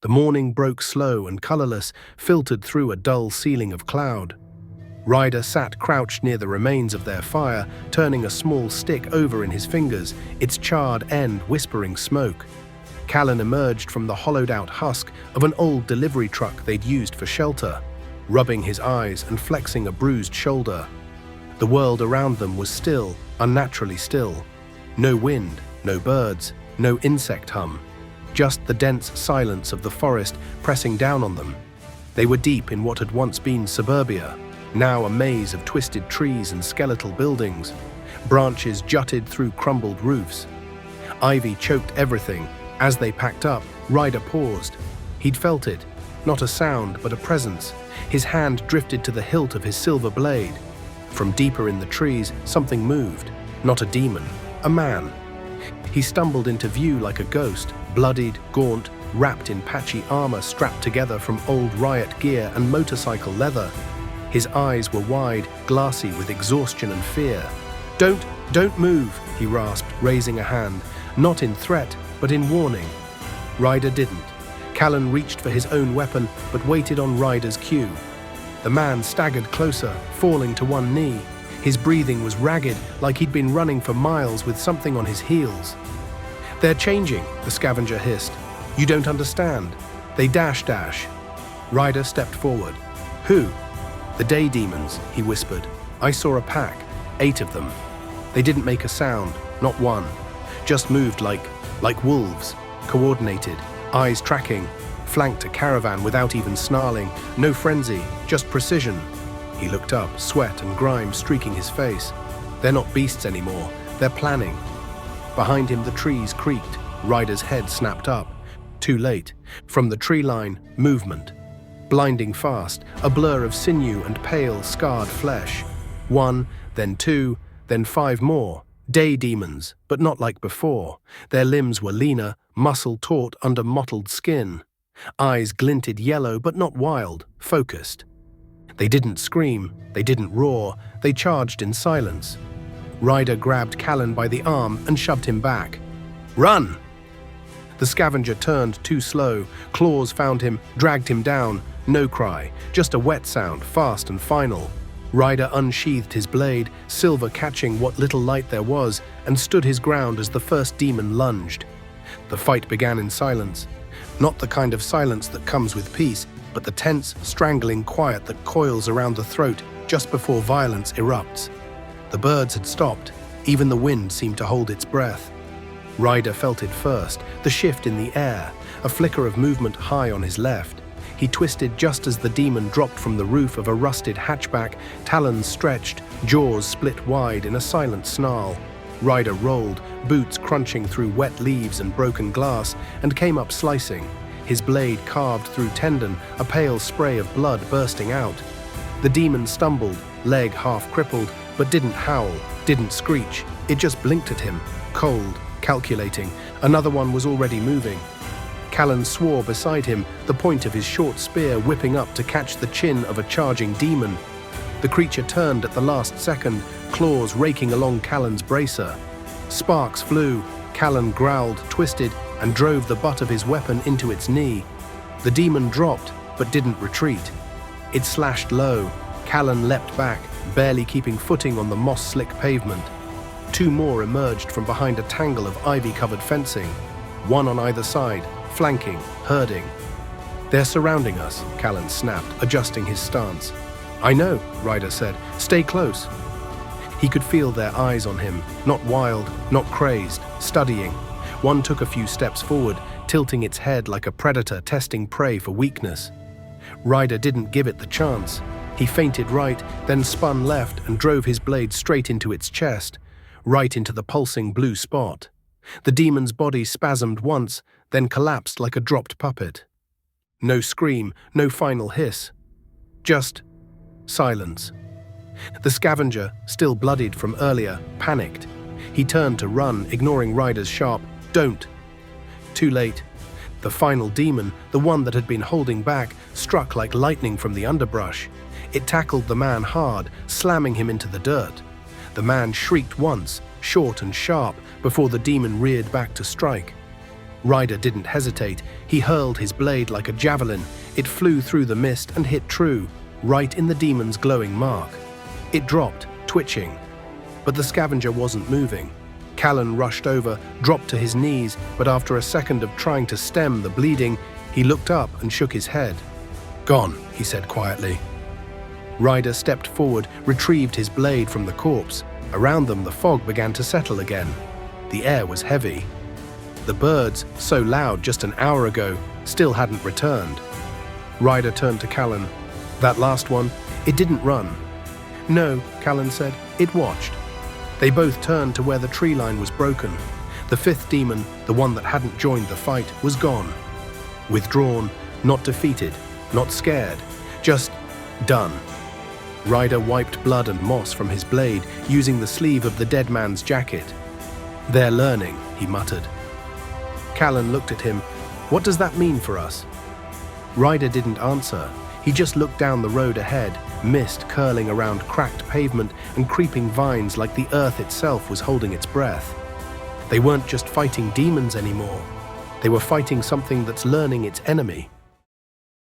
The morning broke slow and colorless, filtered through a dull ceiling of cloud. Ryder sat crouched near the remains of their fire, turning a small stick over in his fingers, its charred end whispering smoke. Callen emerged from the hollowed-out husk of an old delivery truck they'd used for shelter, rubbing his eyes and flexing a bruised shoulder. The world around them was still, unnaturally still. No wind, no birds, no insect hum. Just the dense silence of the forest pressing down on them. They were deep in what had once been suburbia, now a maze of twisted trees and skeletal buildings. Branches jutted through crumbled roofs. Ivy choked everything. As they packed up, Ryder paused. He'd felt it, not a sound but a presence. His hand drifted to the hilt of his silver blade. From deeper in the trees, something moved. Not a demon, a man. He stumbled into view like a ghost, bloodied, gaunt, wrapped in patchy armor strapped together from old riot gear and motorcycle leather. His eyes were wide, glassy with exhaustion and fear. Don't move," he rasped, raising a hand, not in threat, but in warning. Ryder didn't. Callen reached for his own weapon, but waited on Ryder's cue. The man staggered closer, falling to one knee. His breathing was ragged, like he'd been running for miles with something on his heels. "They're changing," the scavenger hissed. "You don't understand. They dash." Ryder stepped forward. "Who?" "The day demons," he whispered. "I saw a pack, 8 of them. They didn't make a sound, not one. Just moved like wolves, coordinated, eyes tracking, flanked a caravan without even snarling. No frenzy, just precision." He looked up, sweat and grime streaking his face. "They're not beasts anymore, they're planning." Behind him the trees creaked. Ryder's head snapped up. Too late. From the tree line, movement. Blinding fast, a blur of sinew and pale, scarred flesh. 1, then 2, then 5 more. Day demons, but not like before. Their limbs were leaner, muscle taut under mottled skin. Eyes glinted yellow, but not wild, focused. They didn't scream, they didn't roar, they charged in silence. Ryder grabbed Callen by the arm and shoved him back. "Run!" The scavenger turned too slow. Claws found him, dragged him down. No cry, just a wet sound, fast and final. Ryder unsheathed his blade, silver catching what little light there was, and stood his ground as the first demon lunged. The fight began in silence. Not the kind of silence that comes with peace, but the tense, strangling quiet that coils around the throat just before violence erupts. The birds had stopped. Even the wind seemed to hold its breath. Ryder felt it first, the shift in the air, a flicker of movement high on his left. He twisted just as the demon dropped from the roof of a rusted hatchback, talons stretched, jaws split wide in a silent snarl. Ryder rolled, boots crunching through wet leaves and broken glass, and came up slicing. His blade carved through tendon, a pale spray of blood bursting out. The demon stumbled, leg half crippled, but didn't howl, didn't screech. It just blinked at him, cold, calculating. Another one was already moving. Callen swore beside him, the point of his short spear whipping up to catch the chin of a charging demon. The creature turned at the last second, claws raking along Callen's bracer. Sparks flew. Callen growled, twisted, and drove the butt of his weapon into its knee. The demon dropped, but didn't retreat. It slashed low. Callen leapt back, barely keeping footing on the moss-slick pavement. 2 more emerged from behind a tangle of ivy-covered fencing, one on either side, flanking, herding. "They're surrounding us," Callen snapped, adjusting his stance. "I know," Ryder said. "Stay close." He could feel their eyes on him, not wild, not crazed, studying. One took a few steps forward, tilting its head like a predator testing prey for weakness. Ryder didn't give it the chance. He feinted right, then spun left and drove his blade straight into its chest, right into the pulsing blue spot. The demon's body spasmed once, then collapsed like a dropped puppet. No scream, no final hiss. Just silence. The scavenger, still bloodied from earlier, panicked. He turned to run, ignoring Ryder's sharp, "Don't." Too late. The final demon, the one that had been holding back, struck like lightning from the underbrush. It tackled the man hard, slamming him into the dirt. The man shrieked once, short and sharp, before the demon reared back to strike. Ryder didn't hesitate. He hurled his blade like a javelin. It flew through the mist and hit true, right in the demon's glowing mark. It dropped, twitching. But the scavenger wasn't moving. Callen rushed over, dropped to his knees, but after a second of trying to stem the bleeding, he looked up and shook his head. "Gone," he said quietly. Ryder stepped forward, retrieved his blade from the corpse. Around them, the fog began to settle again. The air was heavy. The birds, so loud just an hour ago, still hadn't returned. Ryder turned to Callen. "That last one, it didn't run." "No," Callen said, "it watched." They both turned to where the tree line was broken. The fifth demon, the one that hadn't joined the fight, was gone. Withdrawn, not defeated, not scared, just done. Ryder wiped blood and moss from his blade, using the sleeve of the dead man's jacket. "They're learning," he muttered. Callen looked at him. "What does that mean for us?" Ryder didn't answer. He just looked down the road ahead, mist curling around cracked pavement and creeping vines like the earth itself was holding its breath. They weren't just fighting demons anymore. They were fighting something that's learning its enemy.